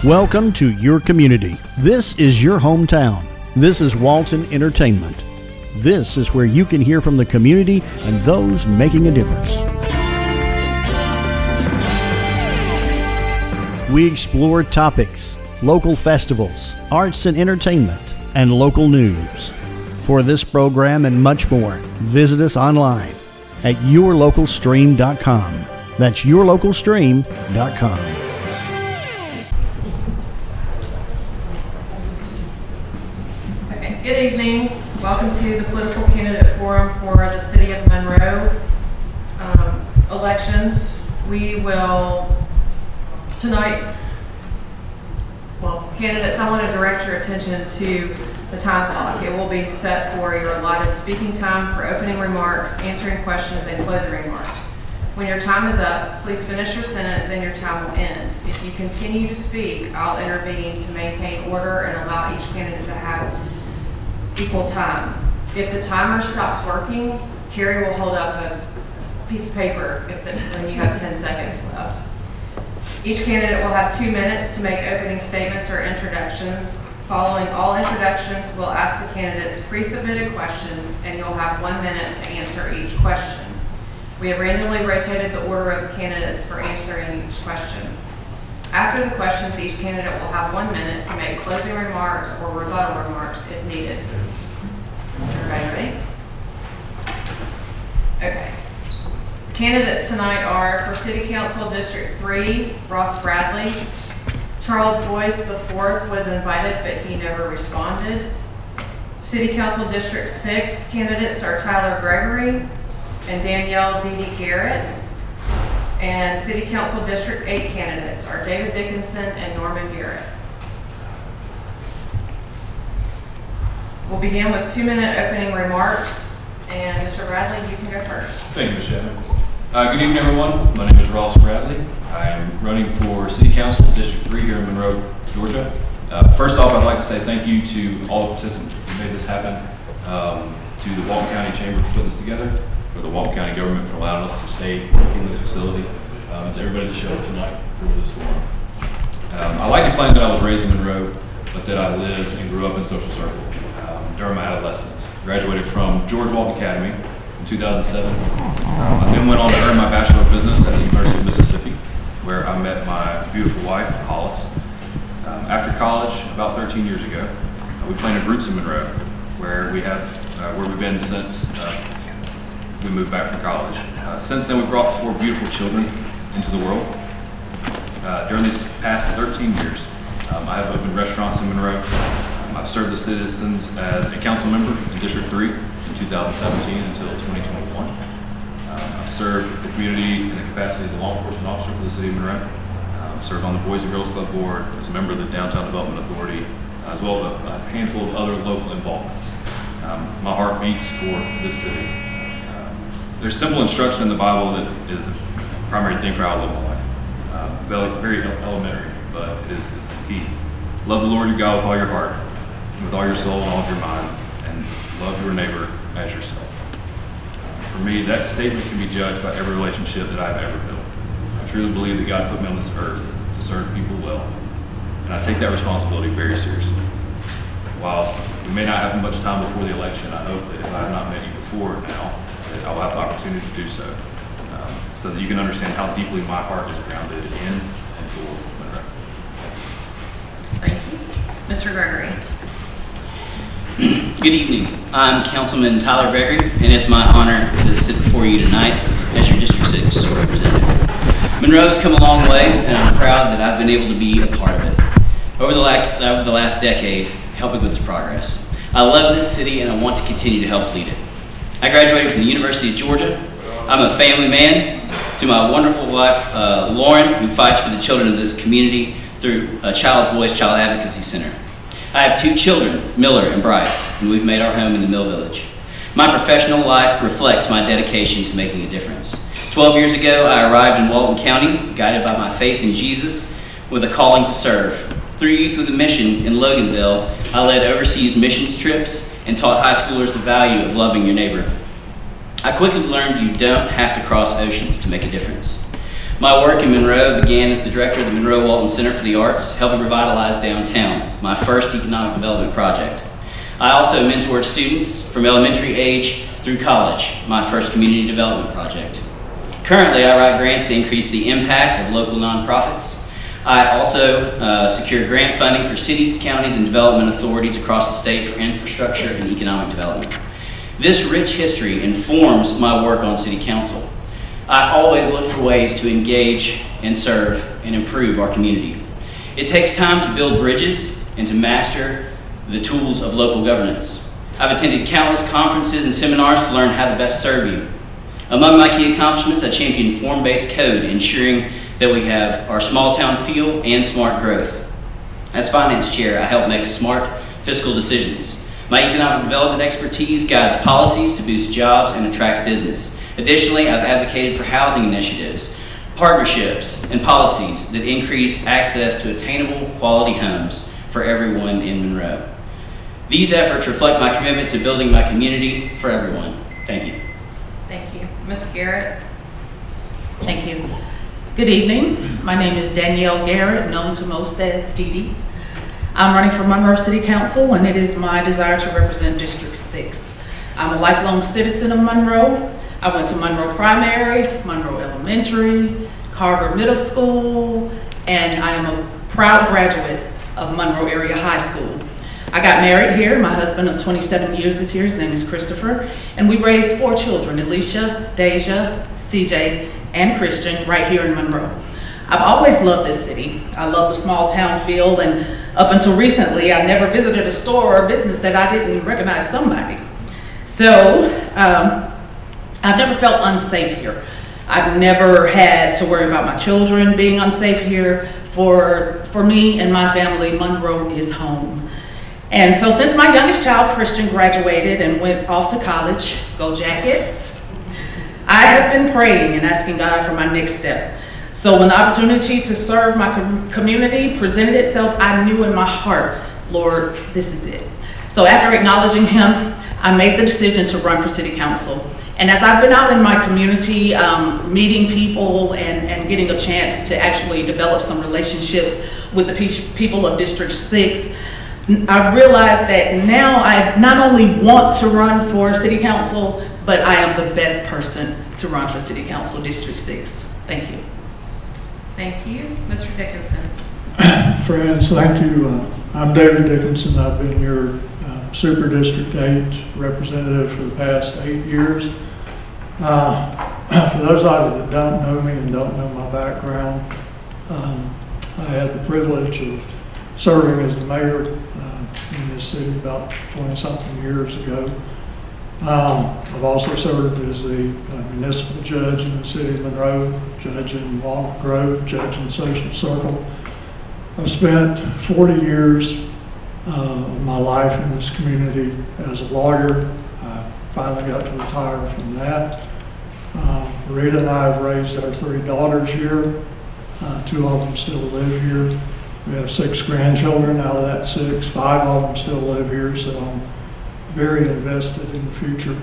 Welcome to your community. This is your hometown. This is Walton Entertainment. This is where you can hear from the community and those making a difference. We explore topics, local festivals, arts and entertainment, and local news. For this program and much more, visit us online at yourlocalstream.com. That's yourlocalstream.com. Good evening. Welcome to the Political Candidate Forum for the City of Monroe elections. We will tonight, candidates, I want to direct your attention to the time clock. It will be set for your allotted speaking time for opening remarks, answering questions, and closing remarks. When your time is up, please finish your sentence and your time will end. If you continue to speak, I'll intervene to maintain order and allow each candidate to have equal time. If the timer stops working, Carrie will hold up a piece of paper when you have 10 seconds left. Each candidate will have 2 minutes to make opening statements or introductions. Following all introductions, we'll ask the candidates pre-submitted questions and you'll have 1 minute to answer each question. We have randomly rotated the order of the candidates for answering each question. After the questions, each candidate will have 1 minute to make closing remarks or rebuttal remarks if needed. Everybody ready? Okay. Candidates tonight are for City Council District 3, Ross Bradley. Charles Boyce IV was invited, but he never responded. City Council District 6 candidates are Tyler Gregory and Danielle Dee Garrett. And City Council District 8 candidates are David Dickinson and Norman Garrett. We'll begin with 2-minute opening remarks. And Mr. Bradley, you can go first. Thank you, Ms. Shannon. Good evening, everyone. My name is Ross Bradley. I am running for City Council District 3 here in Monroe, Georgia. First off, I'd like to say thank you to all the participants that made this happen, to the Walton County Chamber for putting this together, for the Walton County government for allowing us to stay in this facility, and to everybody that showed up tonight for this forum. I like to claim that I was raised in Monroe, but that I lived and grew up in Social Circle during my adolescence. Graduated from George Walton Academy in 2007. I then went on to earn my Bachelor of Business at the University of Mississippi, where I met my beautiful wife, Hollis. After college, about 13 years ago, we planted roots in Monroe, where we've been since we moved back from college. Since then, we brought 4 beautiful children into the world. During these past 13 years, I have opened restaurants in Monroe. I've served the citizens as a council member in District 3 in 2017 until 2021. I've served the community in the capacity as a law enforcement officer for the city of Monroe. Served on the Boys and Girls Club Board, as a member of the Downtown Development Authority, as well as a handful of other local involvements. My heart beats for this city. There's simple instruction in the Bible that is the primary thing for how I live my life. Very elementary, but it's the key. Love the Lord your God with all your heart, with all your soul and all of your mind, and love your neighbor as yourself. For me, that statement can be judged by every relationship that I've ever built. I truly believe that God put me on this earth to serve people well, and I take that responsibility very seriously. While we may not have much time before the election, I hope that if I have not met you before now, that I will have the opportunity to do so, so that you can understand how deeply my heart is grounded in and for Monroe. Thank you. Mr. Gregory. Good evening. I'm Councilman Tyler Gregory, and it's my honor to sit before you tonight as your District 6 representative. Monroe has come a long way, and I'm proud that I've been able to be a part of it. Over the last decade, helping with this progress. I love this city, and I want to continue to help lead it. I graduated from the University of Georgia. I'm a family man to my wonderful wife, Lauren, who fights for the children of this community through Child's Voice Child Advocacy Center. I have 2 children, Miller and Bryce, and we've made our home in the Mill Village. My professional life reflects my dedication to making a difference. 12 years ago, I arrived in Walton County, guided by my faith in Jesus, with a calling to serve. Through Youth with a Mission in Loganville, I led overseas missions trips and taught high schoolers the value of loving your neighbor. I quickly learned you don't have to cross oceans to make a difference. My work in Monroe began as the director of the Monroe Walton Center for the Arts, helping revitalize downtown, my first economic development project. I also mentored students from elementary age through college, my first community development project. Currently, I write grants to increase the impact of local nonprofits. I also secure grant funding for cities, counties, and development authorities across the state for infrastructure and economic development. This rich history informs my work on City Council. I always look for ways to engage and serve and improve our community. It takes time to build bridges and to master the tools of local governance. I've attended countless conferences and seminars to learn how to best serve you. Among my key accomplishments, I champion form-based code, ensuring that we have our small town feel and smart growth. As finance chair, I help make smart fiscal decisions. My economic development expertise guides policies to boost jobs and attract business. Additionally, I've advocated for housing initiatives, partnerships, and policies that increase access to attainable quality homes for everyone in Monroe. These efforts reflect my commitment to building my community for everyone. Thank you. Thank you. Ms. Garrett? Thank you. Good evening. My name is Danielle Garrett, known to most as Dee Dee. I'm running for Monroe City Council, and it is my desire to represent District 6. I'm a lifelong citizen of Monroe. I went to Monroe Primary, Monroe Elementary, Carver Middle School, and I am a proud graduate of Monroe Area High School. I got married here. My husband of 27 years is here. His name is Christopher, and we raised 4 children, Alicia, Deja, CJ, and Christian, right here in Monroe. I've always loved this city. I love the small town feel, and up until recently, I never visited a store or a business that I didn't recognize somebody. So, I've never felt unsafe here. I've never had to worry about my children being unsafe here. For me and my family, Monroe is home. And so since my youngest child, Christian, graduated and went off to college, go Jackets, I have been praying and asking God for my next step. So when the opportunity to serve my community presented itself, I knew in my heart, Lord, this is it. So after acknowledging Him, I made the decision to run for City Council. And as I've been out in my community, meeting people and getting a chance to actually develop some relationships with the people of District 6, I realized that now I not only want to run for City Council, but I am the best person to run for City Council District 6. Thank you. Thank you. Mr. Dickinson? Friends, thank you. I'm David Dickinson. I've been your Super District 8 representative for the past 8 years. For those of you that don't know me and don't know my background, I had the privilege of serving as the mayor in this city about 20-something years ago. I've also served as the municipal judge in the city of Monroe, judge in Walnut Grove, judge in Social Circle. I've spent 40 years of my life in this community as a lawyer. I finally got to retire from that. Rita and I have raised our 3 daughters here. 2 of them still live here. We have 6 grandchildren. Out of that 6, 5 of them still live here, so I'm very invested in the future.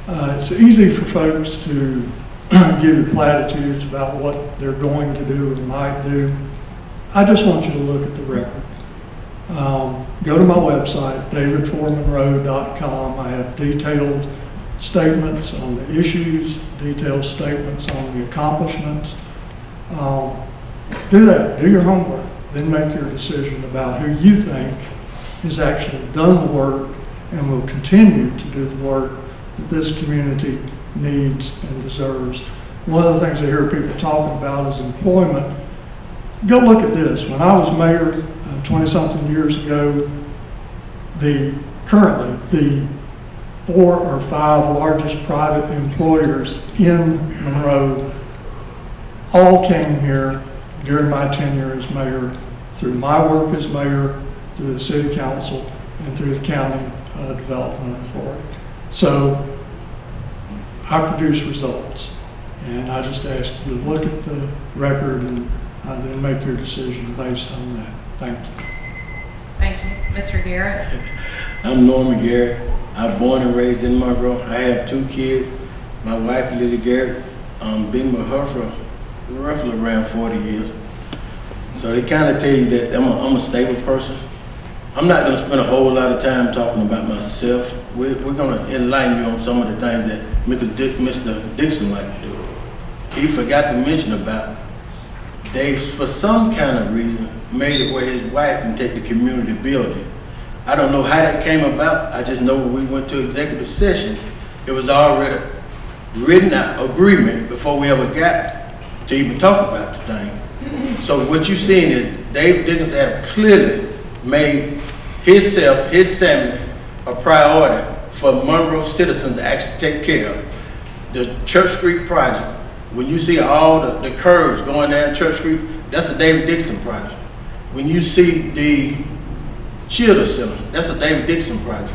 It's easy for folks to give you platitudes about what they're going to do or might do. I just want you to look at the record. Go to my website, davidformonroe.com. I have detailed statements on the issues, detailed statements on the accomplishments. Do that, do your homework, then make your decision about who you think has actually done the work and will continue to do the work that this community needs and deserves. One of the things I hear people talking about is employment. Go look at this. When I was mayor 20-something years ago, currently the 4 or 5 largest private employers in Monroe all came here during my tenure as mayor, through my work as mayor, through the city council, and through the county development authority. So I produce results, and I just ask you to look at the record and then make your decision based on that. Thank you. Thank you. Mr. Garrett? I'm Norman Garrett. I'm born and raised in Monroe. I have 2 kids. My wife, Lily Garrett, been with her for roughly around 40 years. So they kind of tell you that I'm a stable person. I'm not going to spend a whole lot of time talking about myself. We're going to enlighten you on some of the things that Mr. Dixon liked to do. He forgot to mention about they, for some kind of reason, made it where his wife can take the community building. I don't know how that came about. I just know when we went to executive session, it was already written out, agreement, before we ever got to even talk about the thing. So what you're seeing is David Dickens have clearly made himself, his family, a priority for Monroe citizens to actually take care of. The Church Street project, when you see all the curves going down Church Street, that's a David Dixon project. When you see the Children's Center, that's a David Dixon project.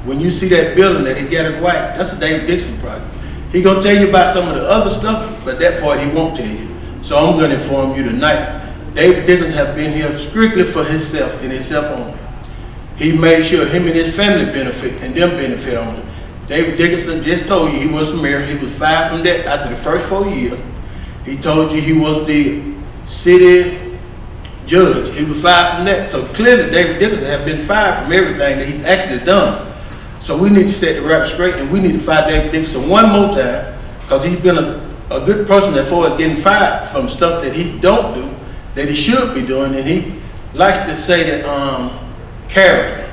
When you see that building that he got it white, that's a David Dixon project. He gonna tell you about some of the other stuff, but that part he won't tell you. So I'm gonna inform you tonight, David Dickens have been here strictly for himself and himself only. He made sure him and his family benefit and them benefit only. David Dickinson just told you he was mayor. He was fired from that after the first 4 years. He told you he was the city judge. He was fired from that. So clearly David Dickinson have been fired from everything that he's actually done. So we need to set the record straight, and we need to fire David Dickinson one more time, because he's been a good person as far as getting fired from stuff that he don't do, that he should be doing, and he likes to say that character.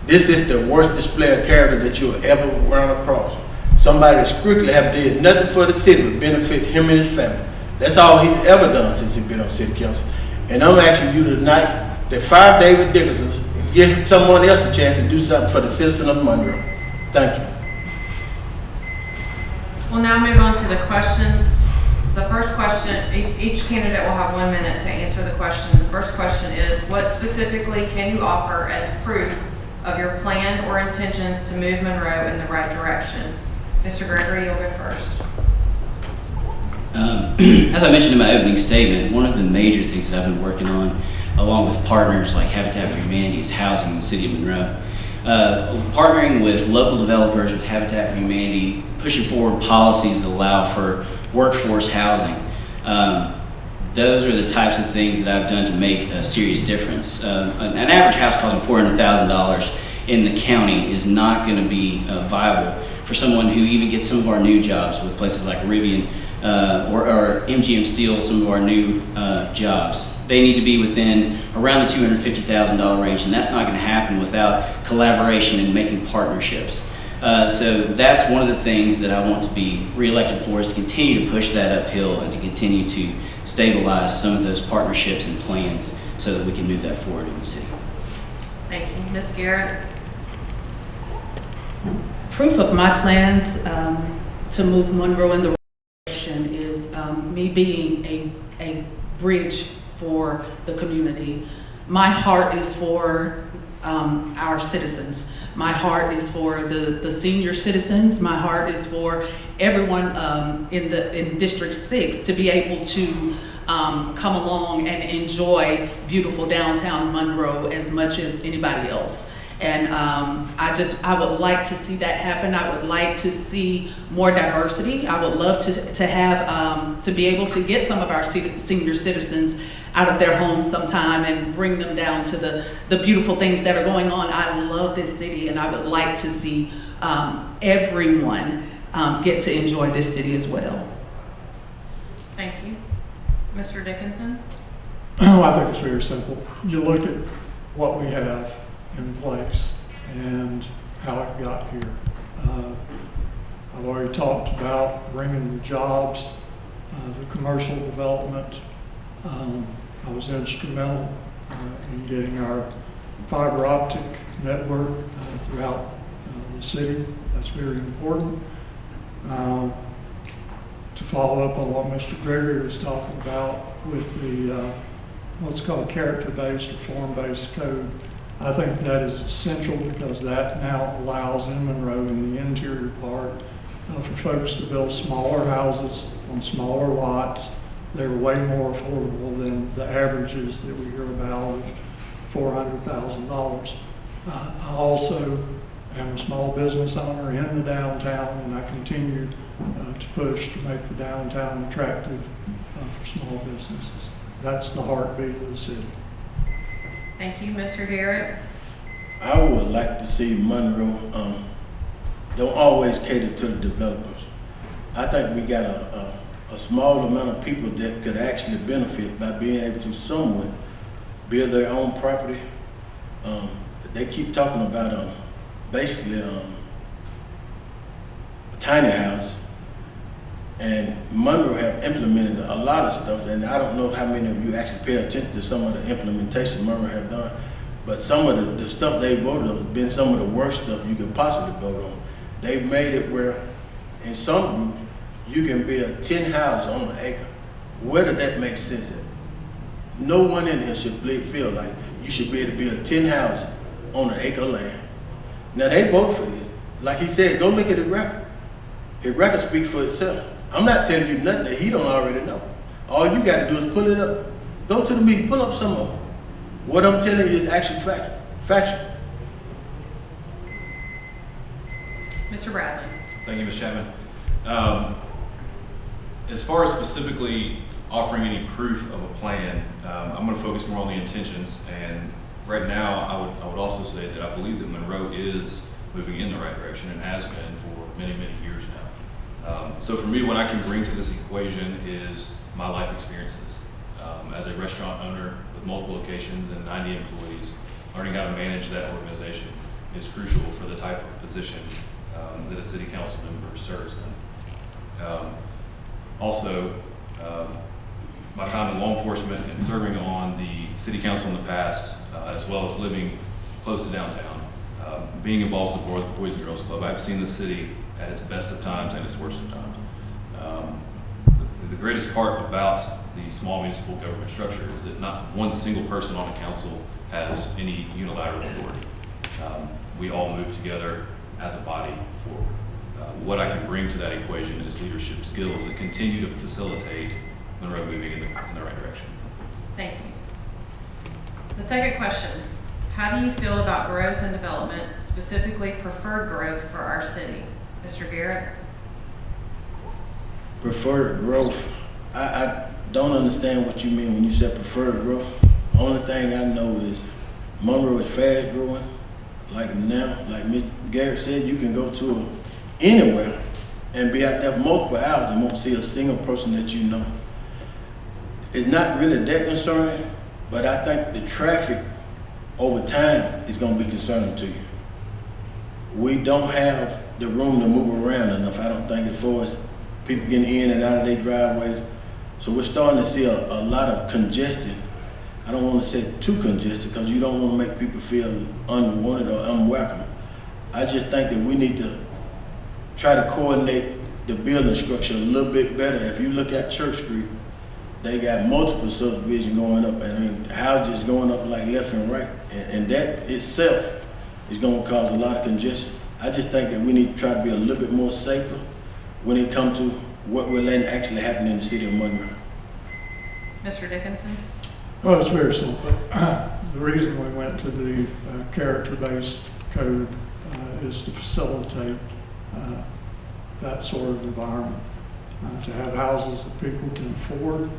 This is the worst display of character that you'll ever run across. Somebody that strictly have did nothing for the city to benefit him and his family. That's all he's ever done since he's been on city council. And I'm asking you tonight to fire David Dickinson and give someone else a chance to do something for the citizen of Monroe. Thank you. We'll now move on to the questions. The first question, each candidate will have 1 minute to answer the question. The first question is, what specifically can you offer as proof of your plan or intentions to move Monroe in the right direction? Mr. Gregory, you'll go first. As I mentioned in my opening statement, one of the major things that I've been working on, along with partners like Habitat for Humanity, is housing in the city of Monroe. Partnering with local developers, with Habitat for Humanity, pushing forward policies that allow for workforce housing. Those are the types of things that I've done to make a serious difference. An average house costing $400,000 in the county is not going to be viable for someone who even gets some of our new jobs with places like Rivian or MGM Steel, some of our new jobs. They need to be within around the $250,000 range, and that's not going to happen without collaboration and making partnerships. So that's one of the things that I want to be reelected for, is to continue to push that uphill and to continue to stabilize some of those partnerships and plans so that we can move that forward in the city. Thank you. Ms. Garrett? Proof of my plans to move Monroe in the right direction is me being a bridge for the community. My heart is for our citizens. My heart is for the senior citizens. My heart is for everyone in District 6 to be able to come along and enjoy beautiful downtown Monroe as much as anybody else. And I would like to see that happen. I would like to see more diversity. I would love to have, to be able to get some of our senior citizens out of their homes sometime and bring them down to the beautiful things that are going on. I love this city, and I would like to see everyone get to enjoy this city as well. Thank you. Mr. Dickinson? Oh, I think it's very simple. You look at what we have in place and how it got here. I've already talked about bringing the jobs, the commercial development. I was instrumental in getting our fiber optic network throughout the city. That's very important. To follow up on what Mr. Gregory was talking about with the what's called character-based or form-based code, I think that is essential, because that now allows in Monroe, in the interior part, for folks to build smaller houses on smaller lots. They're way more affordable than the averages that we hear about of $400,000. I also am a small business owner in the downtown, and I continue to push to make the downtown attractive for small businesses. That's the heartbeat of the city. Thank you, Mr. Garrett. I would like to see Monroe, don't always cater to the developers. I think we got a small amount of people that could actually benefit by being able to somewhat build their own property. They keep talking about basically tiny houses, and Monroe have implemented a lot of stuff, and I don't know how many of you actually pay attention to some of the implementation Monroe have done, but some of the stuff they voted on has been some of the worst stuff you could possibly vote on. They've made it where in some groups you can build 10 houses on an acre. Where did that make sense at? No one in here should feel like you should be able to build 10 houses on an acre of land. Now they vote for this. Like he said, go look at the record. His record speaks for itself. I'm not telling you nothing that he don't already know. All you got to do is pull it up. Go to the meeting, pull up some of them. What I'm telling you is actually factual. Mr. Bradley. Thank you, Ms. Chapman. As far as specifically offering any proof of a plan, I'm going to focus more on the intentions. And right now, I would also say that I believe that Monroe is moving in the right direction and has been for many, many years now. So for me, what I can bring to this equation is my life experiences. As a restaurant owner with multiple locations and 90 employees, learning how to manage that organization is crucial for the type of position that a city council member serves in. Also, my time in law enforcement and serving on the city council in the past, as well as living close to downtown, being involved with the Boys and Girls Club, I've seen the city at its best of times and its worst of times. The greatest part about the small municipal government structure is that not one single person on the council has any unilateral authority. We all move together as a body forward. What I can bring to that equation is leadership skills that continue to facilitate Monroe moving in the right direction. Thank you. The second question, how do you feel about growth and development, specifically preferred growth for our city? Mr. Garrett? Preferred growth. I don't understand what you mean when you said preferred growth. Only thing I know is Monroe is fast growing. Like now, like Mr. Garrett said, you can go to anywhere and be out there multiple hours and won't see a single person that you know. It's not really that concerning, but I think the traffic over time is going to be concerning to you. We don't have the room to move around enough, I don't think, as far as people getting in and out of their driveways. So we're starting to see a lot of congestion. I don't want to say too congested because you don't want to make people feel unwanted or unwelcome. I just think that we need to try to coordinate the building structure a little bit better. If you look at Church Street, they got multiple subdivisions going up, and I mean, houses going up like left and right. And that itself is going to cause a lot of congestion. I just think that we need to try to be a little bit more safer when it comes to what we're letting actually happen in the city of Monroe. Mr. Dickinson? Well, it's very simple. The reason we went to the character-based code is to facilitate that sort of environment, to have houses that people can afford,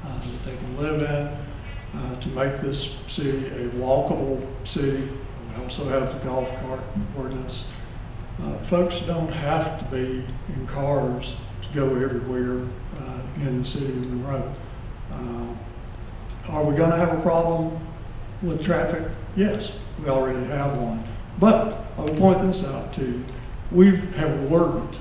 that they can live in, to make this city a walkable city. We also have the golf cart ordinance. Folks don't have to be in cars to go everywhere in the city of Monroe. Are we going to have a problem with traffic? Yes, we already have one. But I will point this out to you. We have worked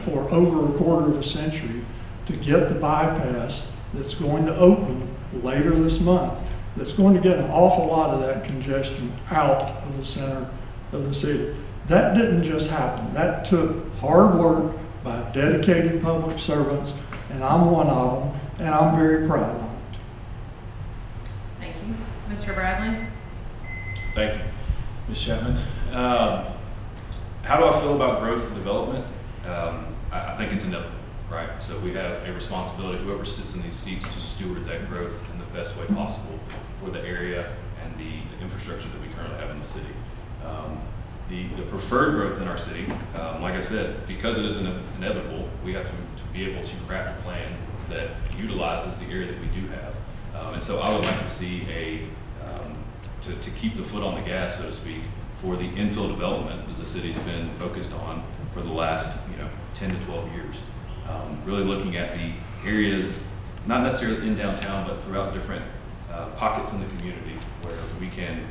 for over a quarter of a century to get the bypass that's going to open later this month, that's going to get an awful lot of that congestion out of the center of the city. That didn't just happen. That took hard work by dedicated public servants, and I'm one of them, and I'm very proud of it. Thank you. Mr. Bradley? Thank you, Ms. Chapman. How do I feel about growth and development? I think it's inevitable, right? So we have a responsibility, whoever sits in these seats, to steward that growth in the best way possible for the area and the infrastructure that we currently have in the city. The preferred growth in our city, like I said, because it is inevitable, we have to be able to craft a plan that utilizes the area that we do have. And so I would like to see to keep the foot on the gas, so to speak, for the infill development that the city's been focused on for the last 10 to 12 years. Really looking at the areas, not necessarily in downtown, but throughout different pockets in the community where we can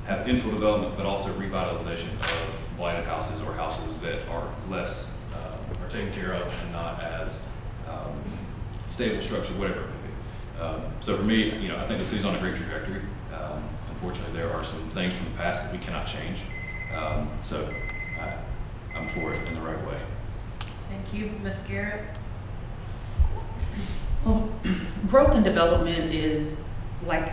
have infill development, but also revitalization of blighted houses or houses that are less, are taken care of and not as stable structure, whatever it may be. So for me, I think the city's on a great trajectory. Unfortunately, there are some things from the past that we cannot change. So I'm for it in the right way. Thank you. Ms. Garrett? Well, growth and development is, like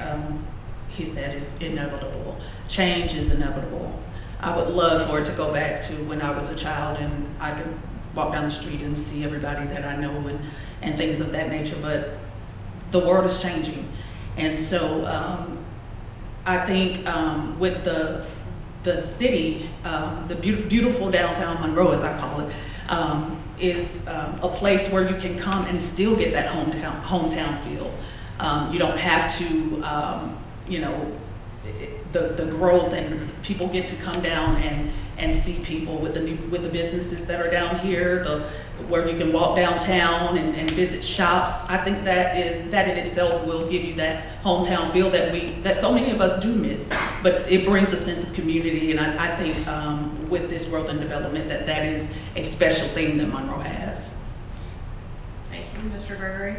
he said, is inevitable. Change is inevitable. I would love for it to go back to when I was a child and I could walk down the street and see everybody that I know and things of that nature, but the world is changing. And so I think with the city, the beautiful downtown Monroe, as I call it, is a place where you can come and still get that hometown feel. You don't have to, the growth, and people get to come down and see people with the businesses that are down here, where you can walk downtown and visit shops. I think that in itself will give you that hometown feel that so many of us do miss, but it brings a sense of community. And I think with this growth and development that is a special thing that Monroe has. Thank you. Mr. Gregory?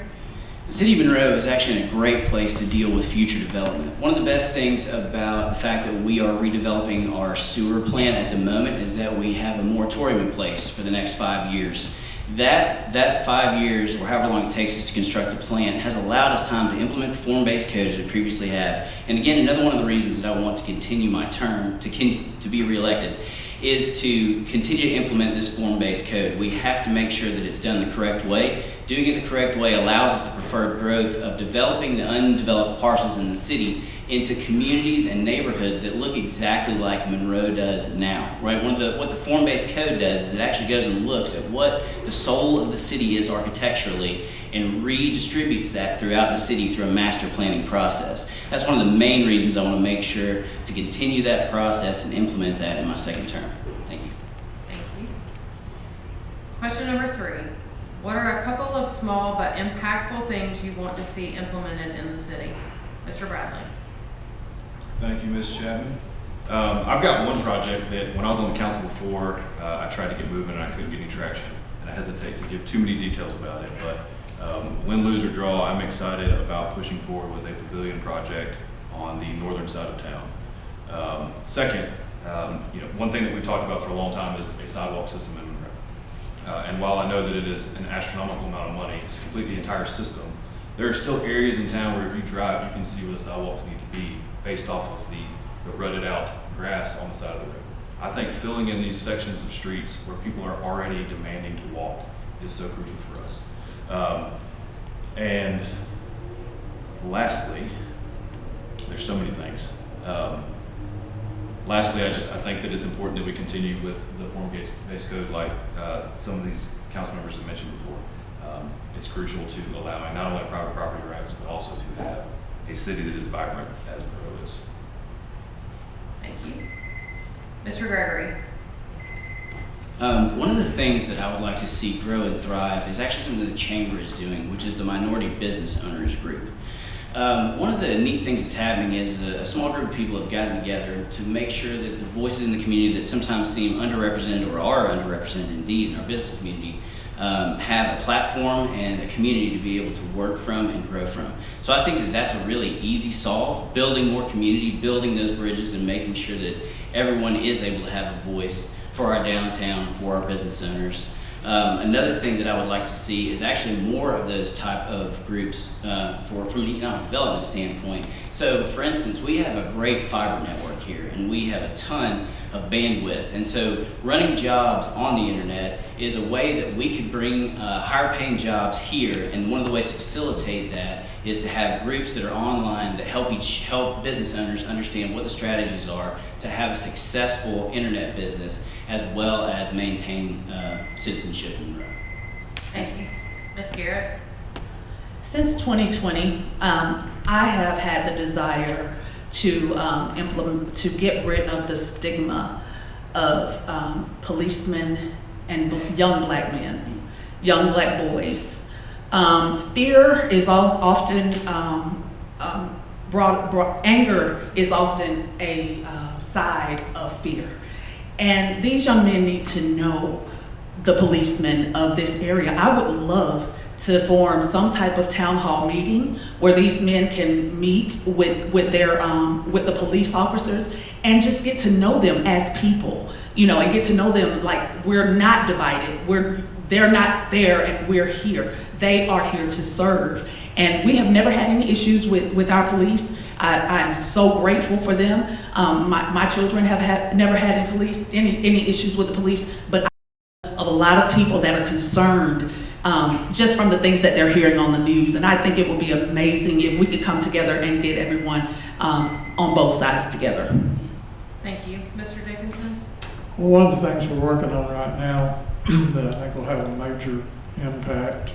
The city of Monroe is actually in a great place to deal with future development. One of the best things about the fact that we are redeveloping our sewer plant at the moment is that we have a moratorium in place for the next 5 years. That 5 years, or however long it takes us to construct the plant, has allowed us time to implement the form-based code as we previously have. And again, another one of the reasons that I want to continue my term to be reelected is to continue to implement this form-based code. We have to make sure that it's done the correct way. Doing it the correct way allows us the preferred growth of developing the undeveloped parcels in the city into communities and neighborhoods that look exactly like Monroe does now, right? What the form-based code does is it actually goes and looks at what the soul of the city is architecturally and redistributes that throughout the city through a master planning process. That's one of the main reasons I want to make sure to continue that process and implement that in my second term. Thank you. Thank you. Question number 3. What are a couple of small but impactful things you want to see implemented in the city? Mr. Bradley? Thank you, Ms. Chapman. I've got one project that when I was on the council before, I tried to get moving and I couldn't get any traction. And I hesitate to give too many details about it, but win, lose, or draw, I'm excited about pushing forward with a pavilion project on the northern side of town. Second, one thing that we've talked about for a long time is a sidewalk system in Monroe. And while I know that it is an astronomical amount of money to complete the entire system, there are still areas in town where if you drive, you can see where the sidewalks need to be based off of the rutted out grass on the side of the road. I think filling in these sections of streets where people are already demanding to walk is so crucial for us. And lastly, there's so many things. Lastly, I think that it's important that we continue with the form-based code like some of these council members have mentioned before. It's crucial to allowing not only private property rights, but also to have a city that is vibrant as Monroe is. Thank you. Mr. Gregory? One of the things that I would like to see grow and thrive is actually something the Chamber is doing, which is the Minority Business Owners Group. One of the neat things that's happening is a small group of people have gotten together to make sure that the voices in the community that sometimes seem underrepresented or are underrepresented indeed in our business community have a platform and a community to be able to work from and grow from. So I think that that's a really easy solve, building more community, building those bridges, and making sure that everyone is able to have a voice for our downtown, for our business owners. Another thing that I would like to see is actually more of those type of groups from an economic development standpoint. So for instance, we have a great fiber network here and we have a ton of bandwidth. And so running jobs on the internet is a way that we could bring higher paying jobs here. And one of the ways to facilitate that is to have groups that are online that help business owners understand what the strategies are to have a successful internet business as well as maintain citizenship in Monroe. Thank you. Ms. Garrett? Since 2020, I have had the desire to get rid of the stigma of policemen and young black men, young black boys. Fear is often anger is often a side of fear. And these young men need to know the policemen of this area. I would love to form some type of town hall meeting where these men can meet with the police officers and just get to know them as people, and get to know them like we're not divided. They're not there and we're here. They are here to serve. And we have never had any issues with our police. I am so grateful for them. My children have never had any issues with the police, but I know of a lot of people that are concerned just from the things that they're hearing on the news. And I think it would be amazing if we could come together and get everyone on both sides together. Thank you. Mr. Dickinson? Well, one of the things we're working on right now that I think will have a major impact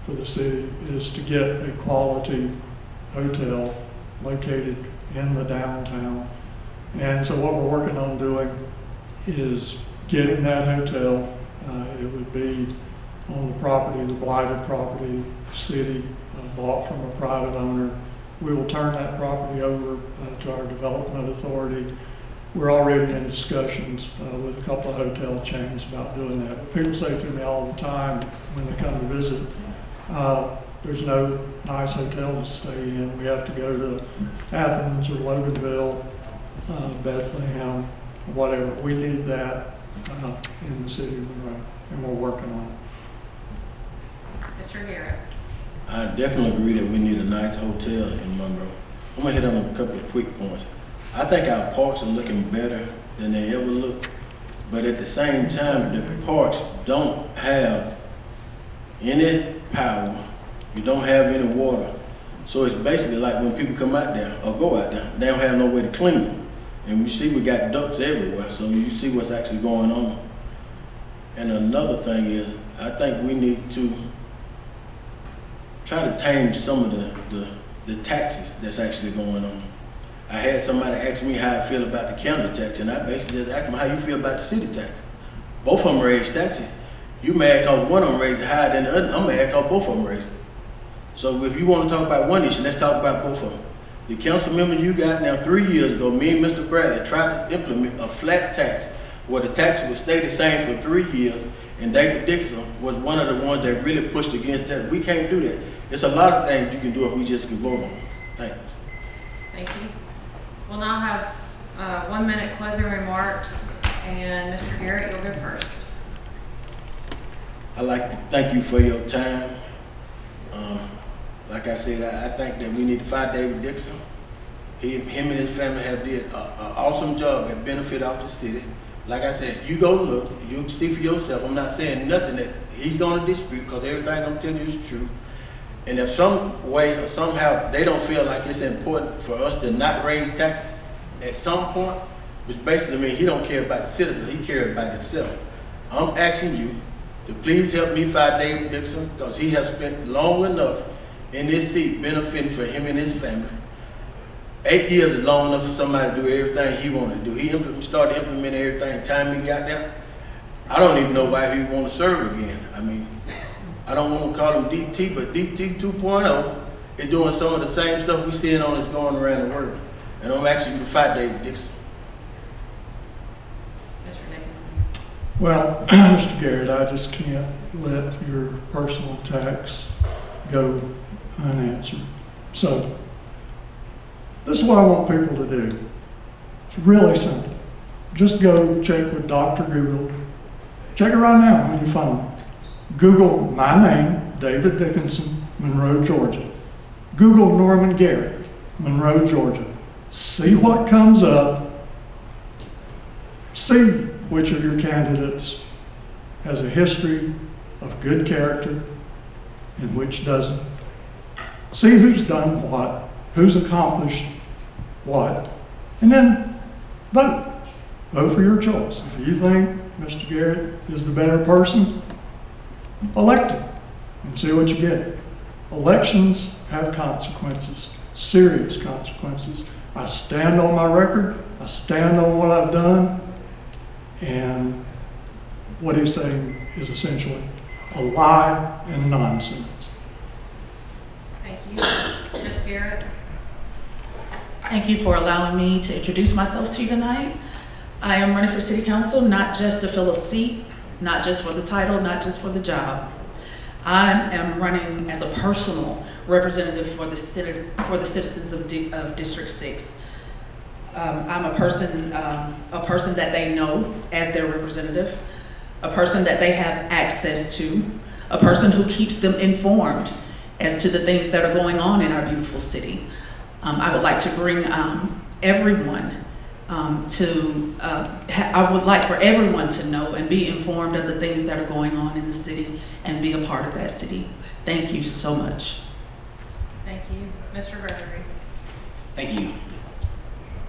for the city is to get a quality hotel located in the downtown. And so what we're working on doing is getting that hotel. It would be on the property, the blighted property, city bought from a private owner. We will turn that property over to our development authority. We're already in discussions with a couple of hotel chains about doing that. But people say to me all the time when they come to visit, there's no nice hotel to stay in. We have to go to Athens or Loganville, Bethlehem, whatever. We need that in the city of Monroe, and we're working on it. Mr. Garrett? I definitely agree that we need a nice hotel in Monroe. I'm gonna hit on a couple of quick points. I think our parks are looking better than they ever looked, but at the same time, the parks don't have any power. You don't have any water. So it's basically like when people come out there or go out there, they don't have no way to clean them. And you see we got ducts everywhere, so you see what's actually going on. And another thing is, I think we need to try to tame some of the taxes that's actually going on. I had somebody ask me how I feel about the county tax, and I basically just asked them how you feel about the city tax. Both of them raised taxes. You mad because one of them raised it higher than the other. I'm mad because both of them raised it. So if you want to talk about one issue, let's talk about both of them. The council member you got now 3 years ago, me and Mr. Bradley tried to implement a flat tax where the tax would stay the same for 3 years, and David Dixon was one of the ones that really pushed against that. We can't do that. It's a lot of things you can do if we just can vote on them. Thanks. Thank you. We'll now have 1 minute closing remarks, and Mr. Garrett, you'll go first. I'd like to thank you for your time. Like I said, I think that we need to fire David Dixon. Him and his family have did an awesome job at benefit off the city. Like I said, you go look, you'll see for yourself. I'm not saying nothing that he's going to dispute because everything I'm telling you is true. And if some way or somehow they don't feel like it's important for us to not raise taxes at some point, which basically means he don't care about the citizens, he cares about himself. I'm asking you to please help me fire David Dixon because he has spent long enough in this seat benefiting for him and his family. 8 years is long enough for somebody to do everything he wanted to do. He started implementing everything time he got there. I don't even know why he want to serve again. I mean, I don't want to call him DT, but DT 2.0 is doing some of the same stuff we're seeing on is going around the world. And I'm asking you to fight David Dixon. Mr. Dickinson? Well, Mr. Garrett, I just can't let your personal attacks go unanswered. So, this is what I want people to do. It's really simple. Just go check with Dr. Google. Check it right now on your phone. Google my name, David Dickinson, Monroe, Georgia. Google Norman Garrett, Monroe, Georgia. See what comes up. See which of your candidates has a history of good character and which doesn't. See who's done what, who's accomplished what, and then vote. Vote for your choice. If you think Mr. Garrett is the better person, elect him and see what you get. Elections have consequences, serious consequences. I stand on my record, I stand on what I've done, and what he's saying is essentially a lie and nonsense. Thank you. Ms. Garrett? Thank you for allowing me to introduce myself to you tonight. I am running for city council, not just to fill a seat, not just for the title, not just for the job. I am running as a personal representative for the citizens of District 6. I'm a person that they know as their representative, a person that they have access to, a person who keeps them informed as to the things that are going on in our beautiful city. I would like to bring everyone I would like for everyone to know and be informed of the things that are going on in the city and be a part of that city. Thank you so much. Thank you. Mr. Gregory? Thank you.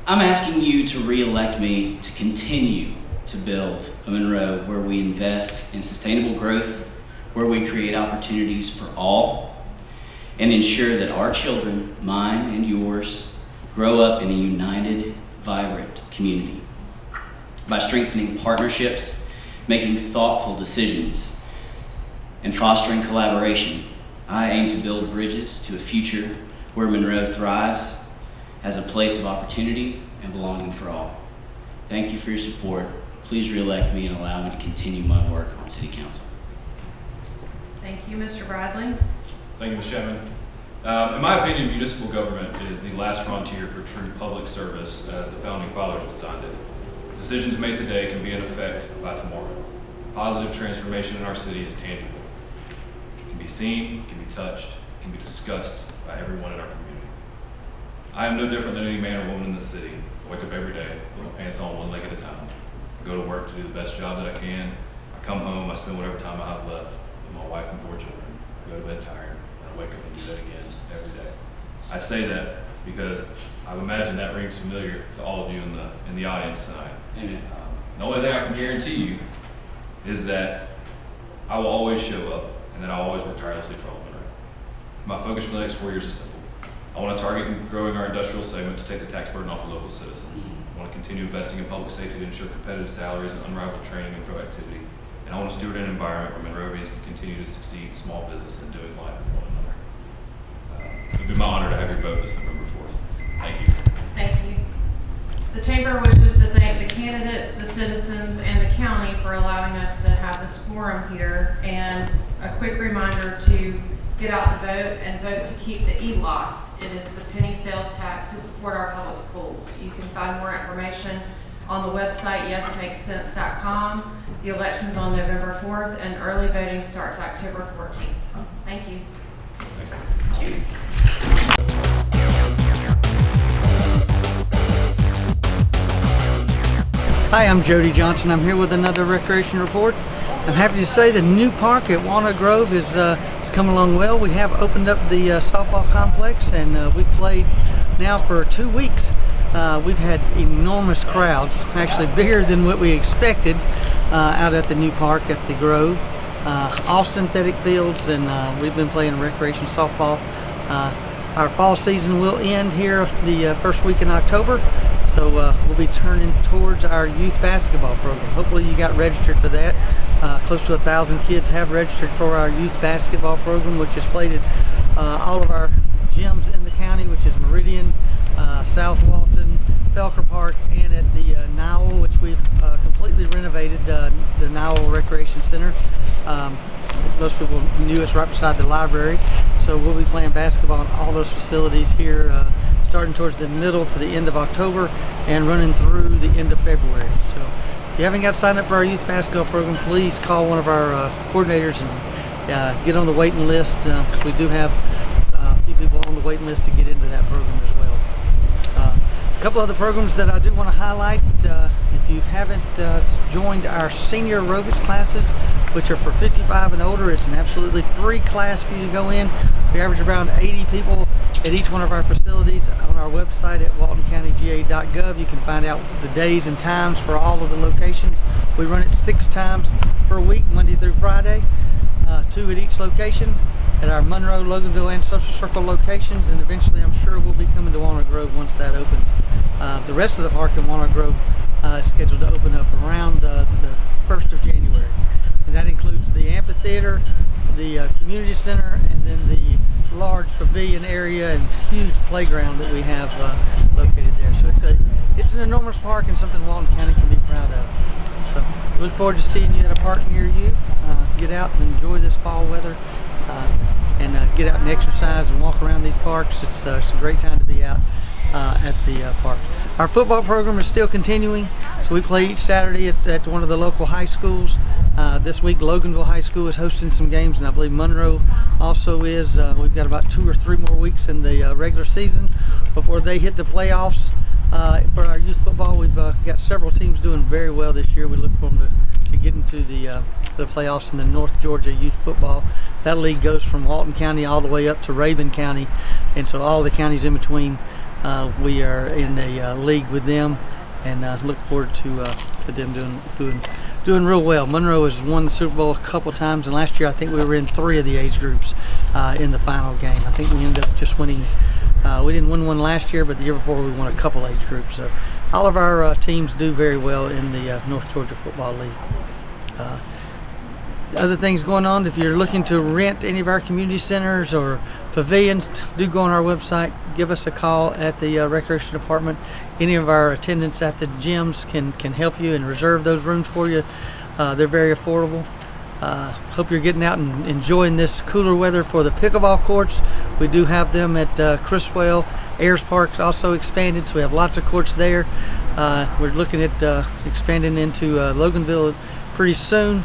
I'm asking you to re-elect me to continue to build a Monroe where we invest in sustainable growth, where we create opportunities for all, and ensure that our children, mine and yours, grow up in a united, vibrant community. By strengthening partnerships, making thoughtful decisions, and fostering collaboration, I aim to build bridges to a future where Monroe thrives as a place of opportunity and belonging for all. Thank you for your support. Please re-elect me and allow me to continue my work on City Council. Thank you. Mr. Bradley? Thank you, Ms. Chapman. In my opinion, municipal government is the last frontier for true public service as the Founding Fathers designed it. Decisions made today can be in effect by tomorrow. Positive transformation in our city is tangible. It can be seen, it can be touched, it can be discussed by everyone in our community. I am no different than any man or woman in this city. I wake up every day, put my pants on one leg at a time. I go to work to do the best job that I can. I come home, I spend whatever time I have left with my wife and 4 children. I go to bed tired, and I wake up and do that again every day. I say that because I imagine that rings familiar to all of you in the audience tonight. Amen. The only thing I can guarantee you is that I will always show up and that I'll always work tirelessly for all of Monroe. My focus for the next 4 years is simple. I want to target growing our industrial segment to take the tax burden off of local citizens. I want to continue investing in public safety to ensure competitive salaries and unrivaled training and proactivity. And I want to steward an environment where Monrovians can continue to succeed in small business and doing life with one another. It would be my honor to have your vote this November 4th. Thank you. Thank you. The Chamber wishes to thank the candidates, the citizens, and the county for allowing us to have this forum here. And a quick reminder to get out the vote and vote to keep the e-lost. It is the penny sales tax to support our public schools. You can find more information on the website yesmakesense.com. The election's on November 4th and early voting starts October 14th. Thank you. Thank you. Hi, I'm Jody Johnson. I'm here with another recreation report. I'm happy to say the new park at Walnut Grove is coming along well. We have opened up the softball complex, and we've played now for 2 weeks. We've had enormous crowds, actually bigger than what we expected out at the new park at the Grove. All synthetic fields, and we've been playing recreation softball. Our fall season will end here the first week in October. So we'll be turning towards our youth basketball program. Hopefully you got registered for that. Close to 1,000 kids have registered for our youth basketball program, which is played at all of our gyms in the county, which is Meridian, South Walton, Felker Park, and at the Nowell, which we've completely renovated, the Nowell Recreation Center. Most people knew it's right beside the library. So we'll be playing basketball in all those facilities here, starting towards the middle to the end of October and running through the end of February. So if you haven't got signed up for our youth basketball program, please call one of our coordinators and get on the waiting list, because we do have a few people on the waiting list to get into that program as well. A couple other programs that I do want to highlight. If you haven't joined our senior aerobics classes, which are for 55 and older, it's an absolutely free class for you to go in. We average around 80 people at each one of our facilities on our website at waltoncountyga.gov. You can find out the days and times for all of the locations. We run it 6 times per week, Monday through Friday, 2 at each location at our Monroe, Loganville, and Social Circle locations, and eventually I'm sure we'll be coming to Walnut Grove once that opens. The rest of the park in Walnut Grove is scheduled to open up around the 1st of January, and that includes the amphitheater, the community center, and then the large pavilion area and huge playground that we have located there. So it's an enormous park and something Walton County can be proud of. So we look forward to seeing you at a park near you. Get out and enjoy this fall weather, and get out and exercise and walk around these parks. It's a great time to be out at the park. Our football program is still continuing, so we play each Saturday. It's at one of the local high schools. This week Loganville High School is hosting some games, and I believe Monroe also is. We've got about 2 or 3 more weeks in the regular season before they hit the playoffs. For our youth football, we've got several teams doing very well this year. We look for them to get into the playoffs in the North Georgia youth football. That league goes from Walton County all the way up to Rabun County, and so all the counties in between, we are in a league with them, and look forward to them doing real well. Monroe has won the Super Bowl a couple times, and last year I think we were in 3 of the age groups in the final game. I think we ended up just winning. We didn't win one last year, but the year before we won a couple age groups. So all of our teams do very well in the North Georgia Football League. Other things going on, if you're looking to rent any of our community centers or pavilions, do go on our website, give us a call at the recreation department. Any of our attendants at the gyms can help you and reserve those rooms for you. They're very affordable. Hope you're getting out and enjoying this cooler weather for the pickleball courts. We do have them at Criswell. Ayers Park also expanded, so we have lots of courts there. We're looking at expanding into Loganville pretty soon.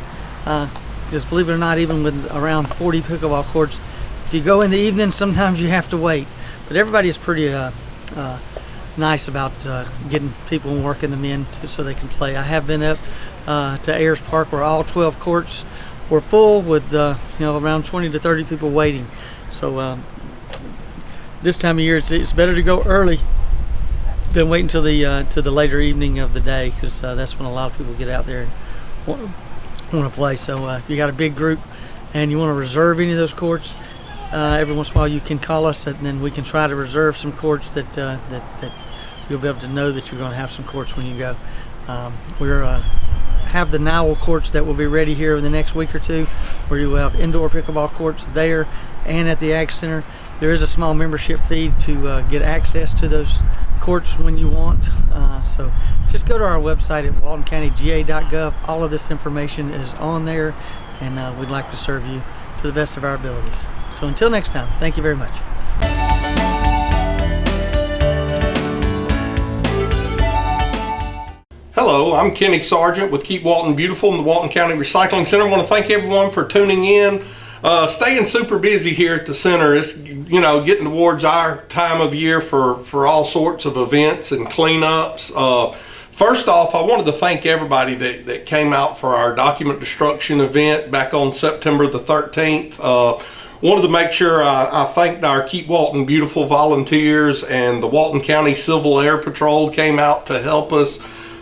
Just believe it or not, even with around 40 pickleball courts, if you go in the evening, sometimes you have to wait. But everybody is pretty nice about getting people and working them in so they can play. I have been up to Ayers Park where all 12 courts were full with around 20 to 30 people waiting. So this time of year, it's better to go early than wait until the later evening of the day, because that's when a lot of people get out there and want to play. So if you got a big group and you want to reserve any of those courts, every once in a while you can call us, and then we can try to reserve some courts that you'll be able to know that you're going to have some courts when you go. We're have the Nowell courts that will be ready here in the next week or two, where you will have indoor pickleball courts there and at the Ag Center. There is a small membership fee to get access to those courts when you want. So just go to our website at waltoncountyga.gov. All of this information is on there, and we'd like to serve you to the best of our abilities. So until next time, thank you very much. Hello, I'm Kenny Sargent with Keep Walton Beautiful in the Walton County Recycling Center. I want to thank everyone for tuning in. Staying super busy here at the center. It's getting towards our time of year for all sorts of events and cleanups. First off, I wanted to thank everybody that came out for our document destruction event back on September the 13th. Wanted to make sure I thanked our Keep Walton Beautiful volunteers, and the Walton County Civil Air Patrol came out to help us.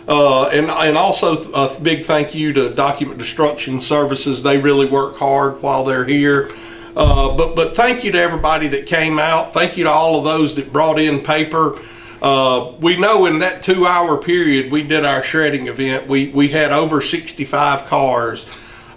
And also a big thank you to Document Destruction Services. They really work hard while they're here. But thank you to everybody that came out. Thank you to all of those that brought in paper. We know in that 2-hour period we did our shredding event, we had over 65 cars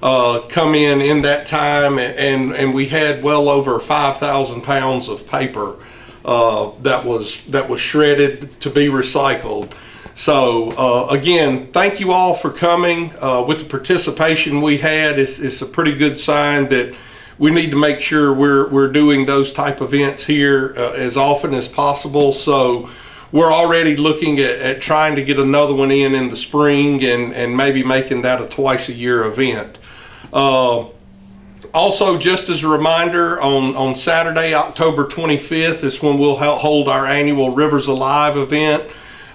come in that time, and we had well over 5,000 pounds of paper that was shredded to be recycled. So again, thank you all for coming. With the participation we had, it's a pretty good sign that we need to make sure we're doing those type of events here as often as possible. So we're already looking at trying to get another one in the spring, and maybe making that a twice-a-year event. Also, just as a reminder, on Saturday, October 25th is when we'll hold our annual Rivers Alive event.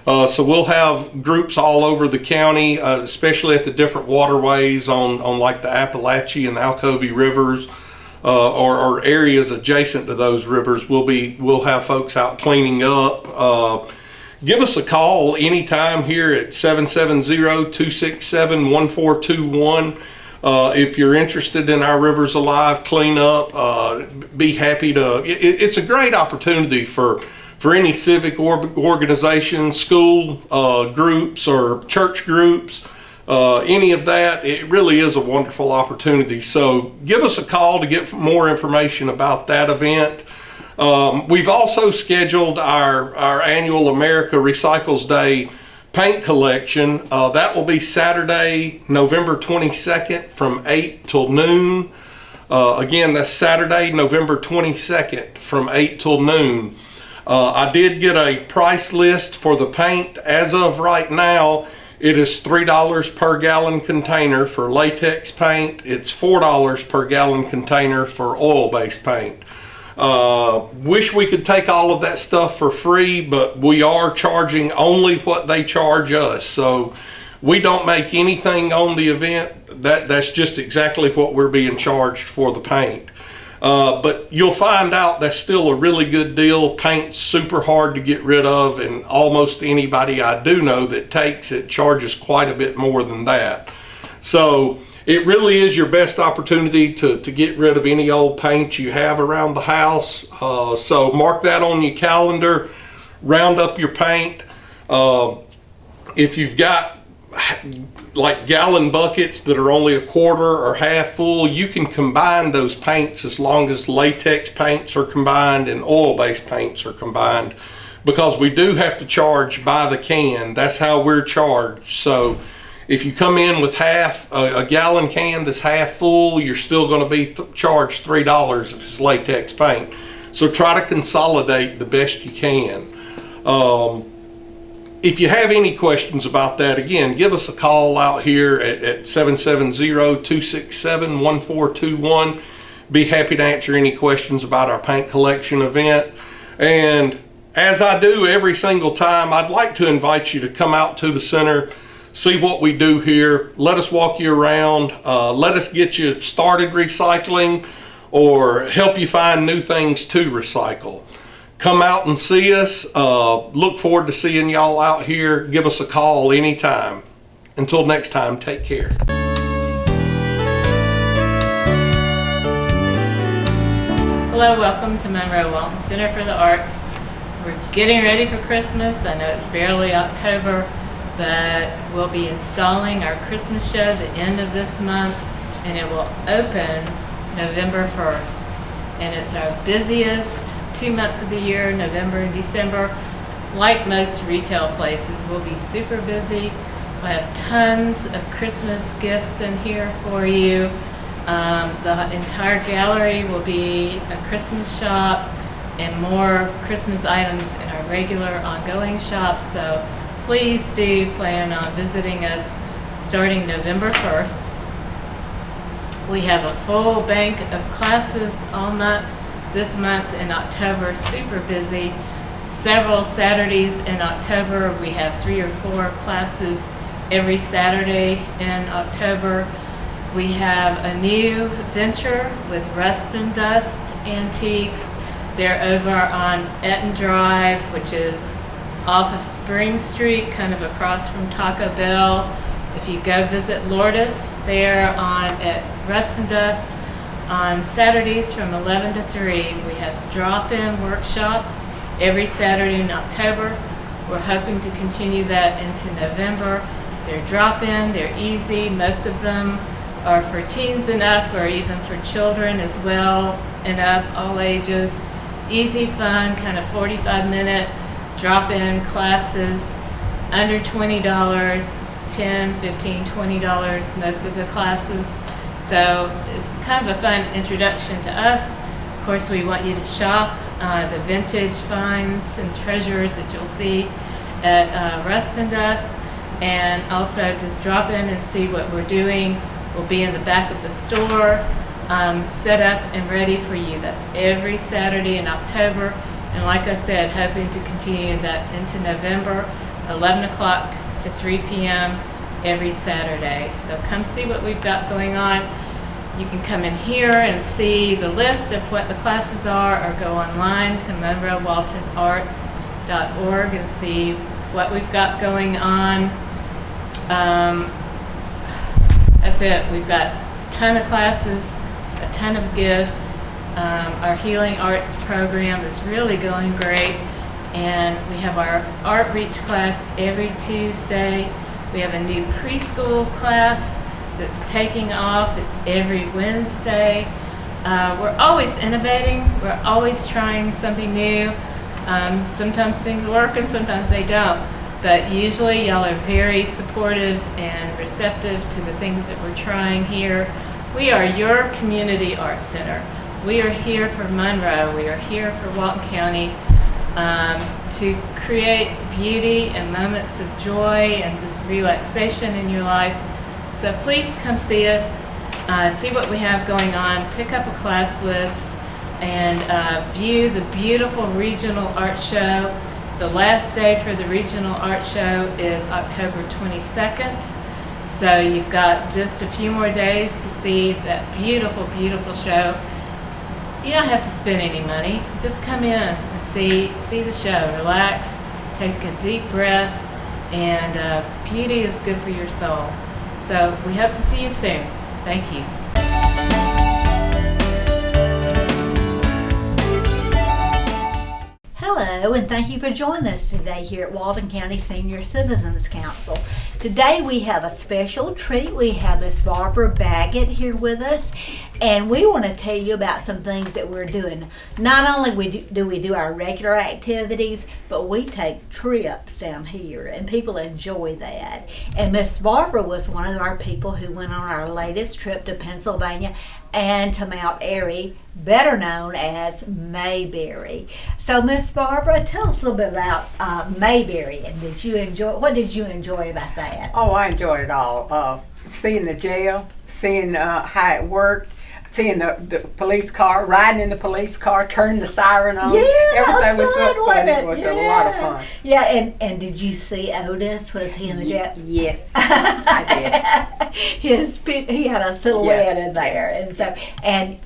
So we'll have groups all over the county, especially at the different waterways on like the Appalachie and Alcovy rivers. or areas adjacent to those rivers. We'll have folks out cleaning up. Give us a call anytime here at 770-267-1421. If you're interested in our Rivers Alive cleanup, be happy to. It's a great opportunity for any civic organization, school groups, or church groups, any of that. It really is a wonderful opportunity. So give us a call to get more information about that event. We've also scheduled our annual America Recycles Day paint collection. That will be Saturday, November 22nd from 8 till noon. Again, that's Saturday, November 22nd from 8 till noon. I did get a price list for the paint. As of right now, it is $3 per gallon container for latex paint. It's $4 per gallon container for oil-based paint. Wish we could take all of that stuff for free, but we are charging only what they charge us. So we don't make anything on the event. That's just exactly what we're being charged for the paint. But you'll find out that's still a really good deal. Paint's super hard to get rid of, and almost anybody I do know that takes it charges quite a bit more than that. So it really is your best opportunity to get rid of any old paint you have around the house. So mark that on your calendar, round up your paint. If you've got like gallon buckets that are only a quarter or half full, you can combine those paints as long as latex paints are combined and oil-based paints are combined, because we do have to charge by the can. That's how we're charged. So if you come in with a gallon can that's half full, you're still going to be charged $3 if it's latex paint. So try to consolidate the best you can. If you have any questions about that, again, give us a call out here at 770-267-1421. Be happy to answer any questions about our paint collection event. And as I do every single time, I'd like to invite you to come out to the center, see what we do here. Let us walk you around. Let us get you started recycling or help you find new things to recycle. Come out and see us. Look forward to seeing y'all out here. Give us a call anytime. Until next time, take care. Hello, welcome to Monroe Walton Center for the Arts. We're getting ready for Christmas. I know it's barely October, but we'll be installing our Christmas show the end of this month, and it will open November 1st. And it's our busiest 2 months of the year, November and December. Like most retail places, we'll be super busy. We'll have tons of Christmas gifts in here for you. The entire gallery will be a Christmas shop and more Christmas items in our regular ongoing shop. So please do plan on visiting us starting November 1st. We have a full bank of classes all month. This month in October, super busy. Several Saturdays in October, we have 3 or 4 classes every Saturday in October. We have a new venture with Rust and Dust Antiques. They're over on Etten Drive, which is off of Spring Street, kind of across from Taco Bell. If you go visit Lourdes, they're at Rust and Dust. On Saturdays from 11 to 3, we have drop-in workshops every Saturday in October. We're hoping to continue that into November. They're drop-in, they're easy. Most of them are for teens and up, or even for children as well and up, all ages. Easy, fun, kind of 45-minute drop-in classes, under $20, $10, $15, $20, most of the classes. So it's kind of a fun introduction to us. Of course, we want you to shop the vintage finds and treasures that you'll see at Rust and Dust, and also just drop in and see what we're doing. We'll be in the back of the store, set up and ready for you. That's every Saturday in October. And like I said, hoping to continue that into November, 11 o'clock to 3 p.m. every Saturday. So come see what we've got going on. You can come in here and see the list of what the classes are, or go online to MonroeWaltonArts.org and see what we've got going on. That's it. We've got a ton of classes, a ton of gifts. Our Healing Arts program is really going great. And we have our Art Reach class every Tuesday. We have a new preschool class that's taking off. It's every Wednesday. We're always innovating. We're always trying something new. Sometimes things work and sometimes they don't. But usually y'all are very supportive and receptive to the things that we're trying here. We are your community arts center. We are here for Monroe. We are here for Walton County to create beauty and moments of joy and just relaxation in your life. So please come see us, see what we have going on, pick up a class list, and view the beautiful regional art show. The last day for the regional art show is October 22nd. So you've got just a few more days to see that beautiful, beautiful show. You don't have to spend any money. Just come in and see the show. Relax, take a deep breath, and beauty is good for your soul. So we hope to see you soon. Thank you. Hello, and thank you for joining us today here at Walton County Senior Citizens Council. Today we have a special treat. We have Miss Barbara Baggett here with us, and we want to tell you about some things that we're doing. Not only do we do our regular activities, but we take trips down here, and people enjoy that. And Miss Barbara was one of our people who went on our latest trip to Pennsylvania and to Mount Airy, better known as Mayberry. So, Miss Barbara, tell us a little bit about Mayberry, and what did you enjoy about that? Oh, I enjoyed it all. Seeing the jail, seeing how it worked, seeing the police car, riding in the police car, turning the siren on. Yeah, everything was fun, so fun. wasn't It was yeah. a lot of fun. Yeah, and did you see Otis? Was he in the jail? Yes, I did. He had a silhouette in there, and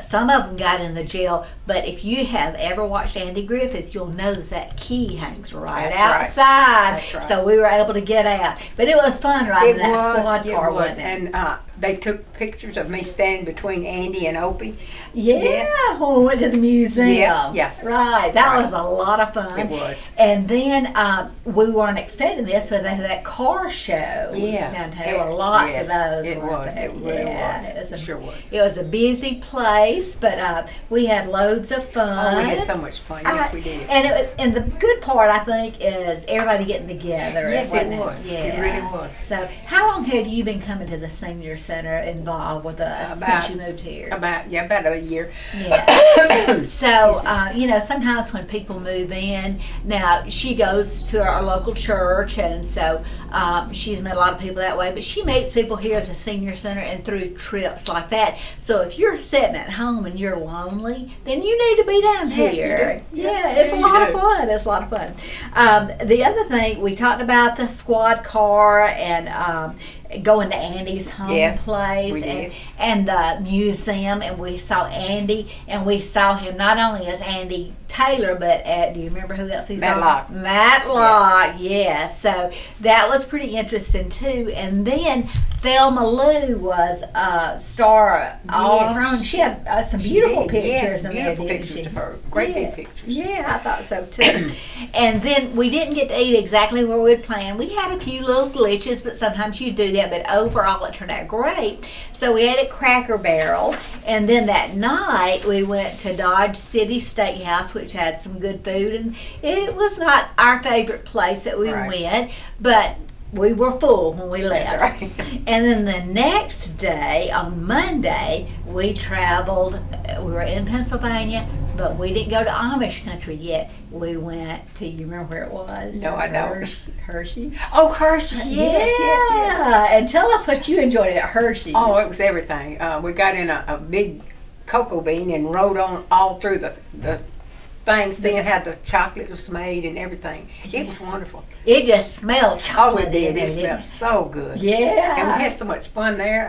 some of them got in the jail. But if you have ever watched Andy Griffith, you'll know that key hangs right That's outside. That's right. So we were able to get out. But it was fun riding that squad car, it was. wasn't it? And they took pictures of me standing between Andy and Opie. Yeah, Yes. when we went to the museum. Yeah. Right, that Right. was a lot of fun. It was. And then we weren't expecting this, but they had that car show. Yeah. Downtown. There were lots Yes, of those. it weren't was. there? It really yeah, was. It sure was. It was a busy place, but we had loads of fun. Oh, we had so much fun. Yes, we did. And the good part, I think, is everybody getting together. Yes, it wasn't was. Yeah. It really was. So, how long have you been coming to the senior center involved with us since you moved here? About a year. Yeah. So, sometimes when people move in, now she goes to our local church, and so she's met a lot of people that way, but she meets people here at the senior center and through trips like that. So if you're sitting at home and you're lonely, then you need to be down Yes, here. you do. Yeah, it's a you lot of do. fun. It's a lot of fun. The other thing, we talked about the squad car and going to Andy's home Yeah, place we did. and the museum, and we saw Andy, and we saw him not only as Andy Taylor, but do you remember who else he saw? Matlock. Matlock, yeah. So that was pretty interesting too. And then Thelma Lou was a star all Yes. on her own. She had some She beautiful did, yes, pictures in there, beautiful didn't pictures she? of her. Great Yeah. big pictures. Yeah, I thought so too. And then we didn't get to eat exactly where we'd planned. We had a few little glitches, but sometimes you do that. But overall, it turned out great. So we ate at Cracker Barrel, and then that night we went to Dodge City Steakhouse, which had some good food. And it was not our favorite place that we Right. went, but we were full when we left. That's right. And then the next day, on Monday, we traveled. We were in Pennsylvania, but we didn't go to Amish country yet. We went to, you remember where it was? No, I don't. Hershey. Oh, Hershey. Yes, yes, yes. And tell us what you enjoyed at Hershey's. Oh, it was everything. We got in a big cocoa bean and rode on all through the thing, seeing how the chocolate was made and everything. It was wonderful. It just smelled Oh, chocolate. it did. in It there, didn't smelled so good. Yeah. And we had so much fun there.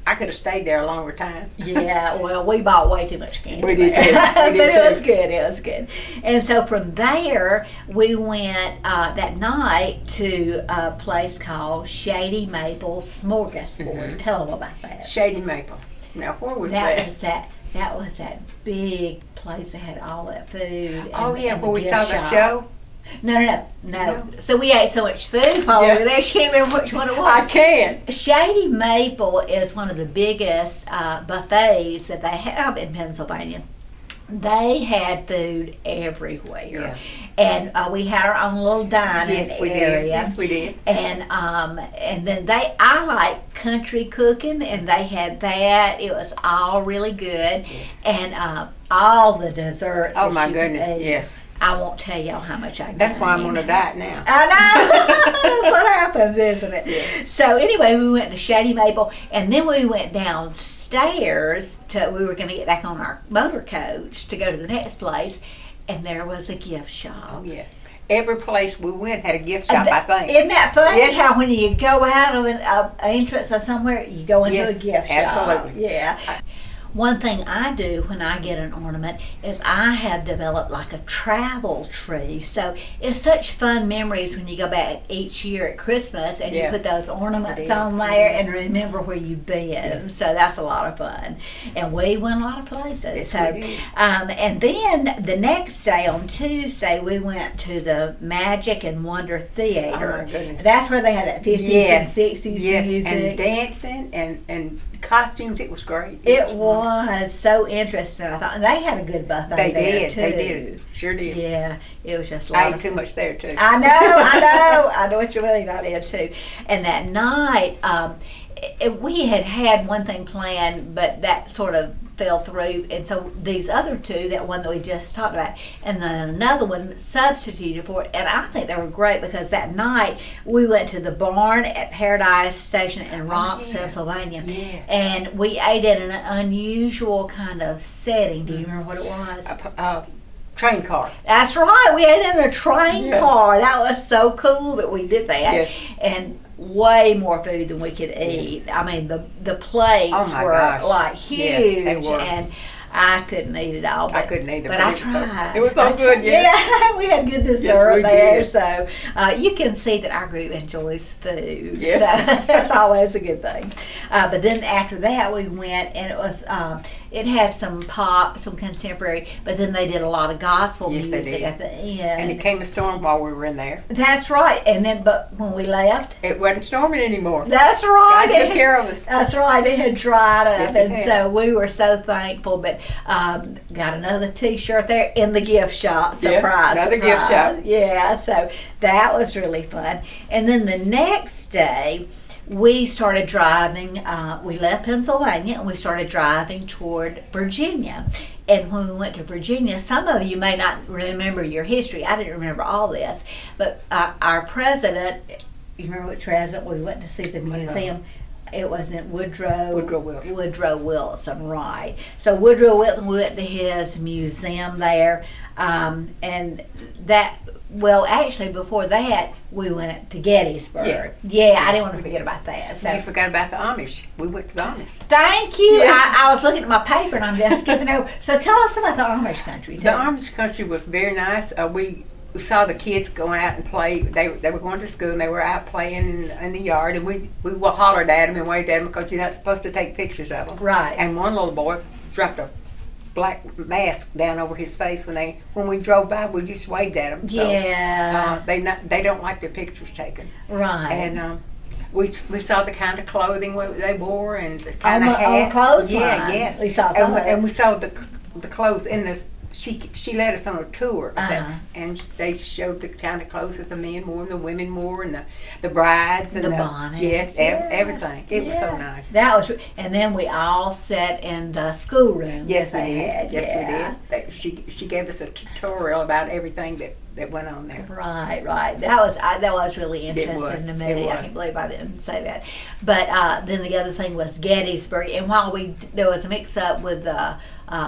I could have stayed there a longer time. Yeah, well, we bought way too much candy. We did there. too. We But did it was too. good. It was good. And so from there, we went that night to a place called Shady Maple Smorgasbord. Tell them about that. Shady Maple. Now, where was That that? was that was that big place that had all that food. Oh, and- yeah, and where we gift saw the shop. show. No. So we ate so much food while we were there. She can't remember which one it was. I can. Shady Maple is one of the biggest buffets that they have in Pennsylvania. They had food everywhere, Yeah. and we had our own little dining Yes, we area. did. Yes, we did. And then I like country cooking, and they had that. It was all really good, and all the desserts. Oh, that my you could goodness, eat. yes. I won't tell y'all how much I. That's why I'm on gained. a diet now. I know. That's what happens, isn't it? Yeah. So anyway, we went to Shady Maple, and then we went downstairs we were going to get back on our motor coach to go to the next place, and there was a gift shop. Oh, yeah. Every place we went had a gift shop, I think. Isn't that funny? Yes. How when you go out of an entrance of somewhere, you go into Yes, a gift shop. absolutely. Yeah. One thing I do when I get an ornament is I have developed like a travel tree. So it's such fun memories when you go back each year at Christmas and you Yeah. put those ornaments It is. on there and remember where you've been. So that's a lot of fun. And we went a lot of places. Yes, so, we did. and then the next day on Tuesday, we went to the Magic and Wonder Theater. Oh, my goodness. That's where they had that 50s Yes. and 60s Yes, music. and dancing and costumes. It was great. It was so interesting, I thought. And they had a good buffet They there, did. too. They did. Sure did. Yeah, it was just a I lot ate of too much there, too. I know. I know what you mean. I did, too. And that night, we had one thing planned, but that sort of fell through. And so these other two, that one that we just talked about, and then another one substituted for it. And I think they were great because that night we went to the barn at Paradise Station in Romps, yeah. Pennsylvania. Yeah. And we ate in an unusual kind of setting. Do you remember what it was? Train car. That's right. We ate in a train Yeah. car. That was so cool that we did that. Yes. And way more food than we could eat. I mean, the plates Oh, my were gosh. like Yeah, huge, they were. and I couldn't eat it all. But, I couldn't either, but but I it was so- tried. it was so I good, tried. yes. Yeah, we had good dessert we there, did. so you can see that our group enjoys food. Yes. So that's always a good thing. But then after that, we went, and it was it had some pop, some contemporary, but then they did a lot of gospel Yes, they music did. at the end. And it came a storm while we were in there. That's right. And then, but when we left, It wasn't storming anymore. that's right. God took care of us. That's right. It had dried up, Yes, it and had. so we were so thankful. But got another T-shirt there in the gift shop. Yeah, Surprise! another gift surprise. shop. Yeah. So that was really fun. And then the next day, we started driving. We left Pennsylvania and we started driving toward Virginia. And when we went to Virginia, some of you may not remember your history. I didn't remember all this, but our president. You remember which president? We went to see the museum. It wasn't Woodrow Wilson. Woodrow Wilson, right. So Woodrow Wilson, we went to his museum there. And that, well, actually before that, we went to Gettysburg. Yeah. Yeah, I Yes, didn't want to we forget did. about that. You So forgot about the Amish. We went to the Amish. thank you. Yeah. I was looking at my paper and I'm just skipping over. So tell us about the Amish country. The Tell me. Amish country was very nice. We saw the kids going out and play. They were going to school and they were out playing in the yard, and we hollered at them and waved at them because you're not supposed to take pictures of them. Right. And one little boy dropped a black mask down over his face when we drove by. We just waved at them. So, Yeah. they don't like their pictures taken. Right. And we saw the kind of clothing they wore and the kind On of the- on hat. clothes Yeah, line. yes. We saw some of it. and we saw the clothes in the. She led us on a tour of that, Uh-huh. and they showed the kind of clothes that the men wore and the women wore and the brides and The bonnets. Yes, Yeah. everything. It was so Yeah. nice. That was, and then we all sat in the schoolroom. Yes, we they did. had, Yes, yeah. we did. She gave us a tutorial about everything that went on there. Right. That was really interesting was. to It me. I was. can't believe I didn't say that. But then the other thing was Gettysburg, and while there was a mix-up with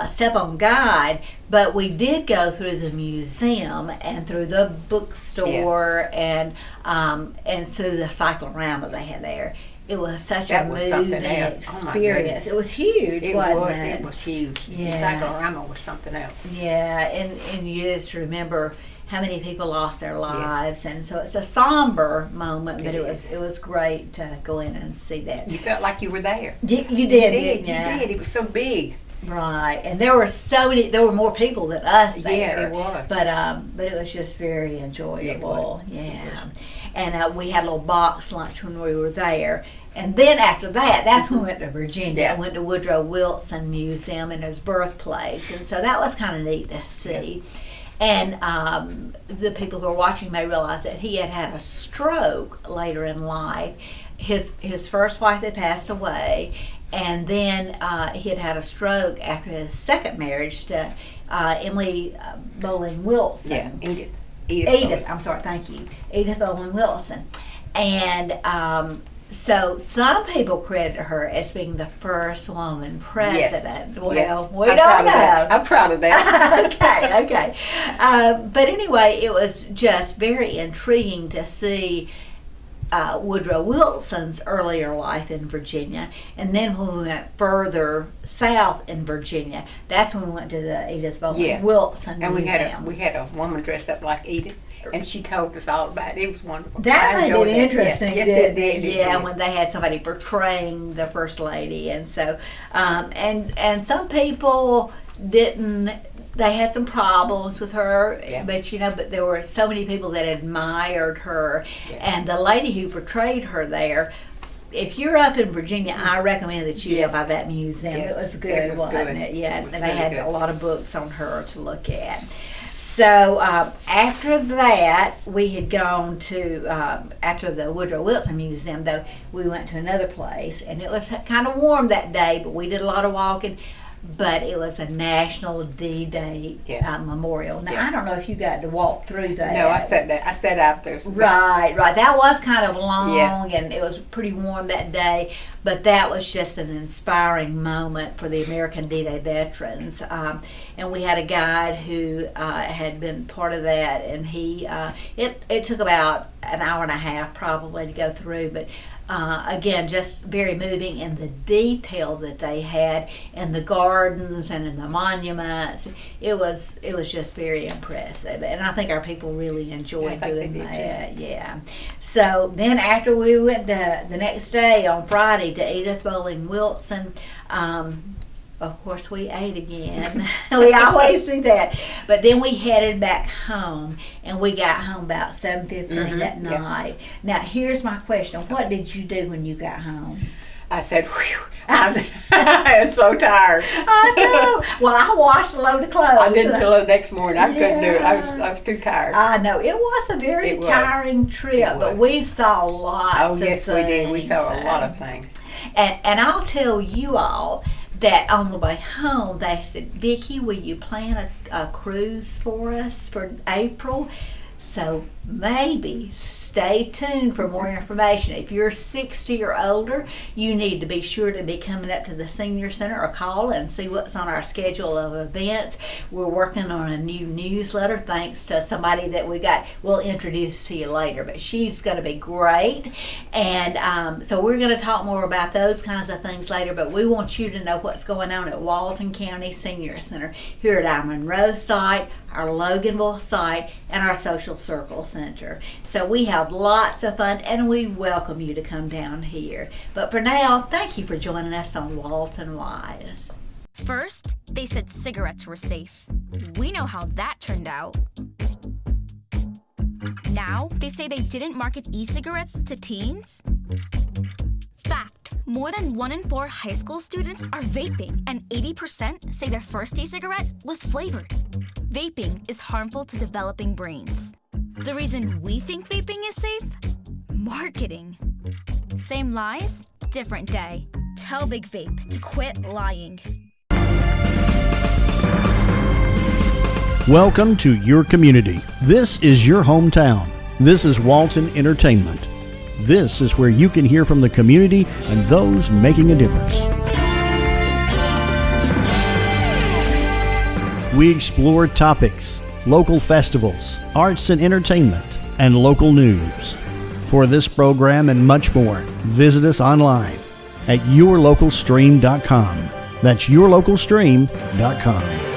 step-on guide, but we did go through the museum and through the bookstore and through the cyclorama they had there. It was such a moving experience. It was huge, wasn't it? It was huge. Yeah. The cyclorama was something else. Yeah, and you just remember how many people lost their lives, and so it's a somber moment, but it was great to go in and see that. You felt like you were there. You did, You did. It was so big. Right, and there were so many. There were more people than us there. Yeah, it was. But it was just very enjoyable. Yeah, and we had a little box lunch when we were there. And then after that, that's when we went to Virginia. Yeah. I went to Woodrow Wilson Museum and his birthplace, and so that was kind of neat to see. And the people who are watching may realize that he had had a stroke later in life. His first wife had passed away, and then he had had a stroke after his second marriage to Emily Bowling Wilson. Yeah, Edith. I'm sorry, thank you. Edith Bowling Wilson. And so some people credit her as being the first woman president. Yes. Well, Yes. we don't know. I'm proud of that. Okay. But anyway, it was just very intriguing to see Woodrow Wilson's earlier life in Virginia. And then when we went further south in Virginia, that's when we went to the Edith Bowling Wilson and Museum. we had a woman dressed up like Edith. And she told us all about it. It was wonderful. That I made enjoyed it that. interesting. Yes, it did. Yeah, when they had somebody portraying the first lady, and so and some people didn't. They had some problems with her, but there were so many people that admired her, and the lady who portrayed her there. If you're up in Virginia, I recommend that you go by that museum. Yes. It was good, wasn't it? Yeah, and they had a lot of books on her to look at. So after that, we had gone to, after the Woodrow Wilson Museum, though, we went to another place. And it was kind of warm that day, but we did a lot of walking. But it was a National D-Day memorial. Now, I don't know if you got to walk through that. No, I sat out there. Right. That was kind of long, and it was pretty warm that day. But that was just an inspiring moment for the American D-Day veterans. And we had a guide who had been part of that, and it took about an hour and a half probably to go through, but again, just very moving in the detail that they had in the gardens and in the monuments. It was just very impressive, and I think our people really enjoyed doing that. Yeah. So then after we went to the next day on Friday to Edith Bowling Wilson, of course we ate again. We always do that. But then we headed back home, and we got home about 7:15 that night. Now here's my question. What did you do when you got home? I said, whew, I'm so tired. I know. Well, I washed a load of clothes. I didn't until the next morning. I couldn't do it. I was too tired. I know. It was a very tiring trip, but we saw lots of things. Oh, yes, we did. We saw a lot of things. And I'll tell you all that on the way home, they said, Vicki, will you plan a cruise for us for April? So maybe stay tuned for more information. If you're 60 or older, you need to be sure to be coming up to the Senior Center or call and see what's on our schedule of events. We're working on a new newsletter thanks to somebody that we'll introduce to you later, but she's going to be great. And so we're going to talk more about those kinds of things later, but we want you to know what's going on at Walton County Senior Center here at our Monroe site, our Loganville site, and our Social Circle Center. So we have lots of fun, and we welcome you to come down here. But for now, thank you for joining us on Walton Wise. First, they said cigarettes were safe. We know how that turned out. Now, they say they didn't market e-cigarettes to teens. Fact, more than 1 in 4 high school students are vaping, and 80% say their first e-cigarette was flavored. Vaping is harmful to developing brains. The reason we think vaping is safe? Marketing. Same lies, different day. Tell Big Vape to quit lying. Welcome to your community. This is your hometown. This is Walton Entertainment. This is where you can hear from the community and those making a difference. We explore topics, local festivals, arts and entertainment, and local news. For this program and much more, visit us online at yourlocalstream.com. That's yourlocalstream.com.